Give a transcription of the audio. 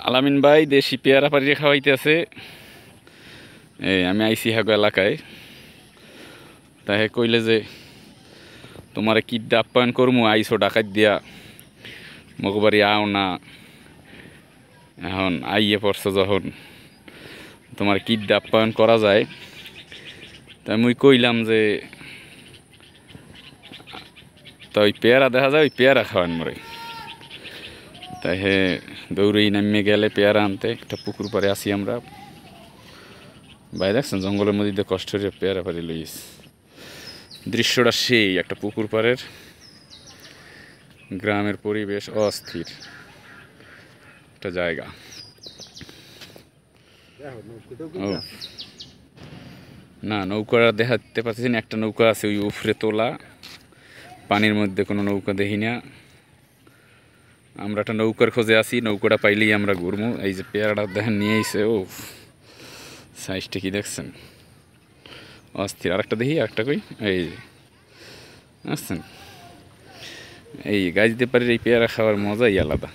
আলামিন ভাই দেশি পেয়ারা পাড়িয়ে খাওয়াইতেছে। এই আমি আইসি হাগো এলাকায়, তাহে কইলে যে তোমার কিডটা আপ্যায়ন করমু, আইসো ডাকাত দিয়া মগবাড়ি আও না, এখন আইয়ে পড়ছো যখন তোমার কিডটা আপ্যায়ন করা যায়। তাই মুই কইলাম যে তো ওই পেয়ারা দেখা যায়, ওই পেয়ারা খাওয়ান মরে। তাই হে দৌড়েই নামিয়ে গেলে পেয়ারা আনতে। একটা পুকুর পাড়ে আসি আমরা, ভাই দেখছেন জঙ্গলের মধ্যে কষ্ট করে পেয়ারা পাড়ি লইস। দৃশ্যটা সেই একটা পুকুর পাড়ের, গ্রামের পরিবেশ অস্থির একটা জায়গা। না নৌকা দেখাতে পারতেছি না, একটা নৌকা আছে ওই উফরে তোলা, পানির মধ্যে কোনো নৌকা দেখি না। আমরা একটা নৌকার খোঁজে আছি, নৌকাটা পাইলেই আমরা ঘুরবো। এই যে পেয়ারাটা দেখেন নিয়ে আইসে, ও সাইজটা কি দেখছেন, অস্থির। আরেকটা দেখি, আরেকটা কই, এই যে আসছেন। এই গাছ দিতে পারি, এই পেয়ারা খাওয়ার মজাই আলাদা।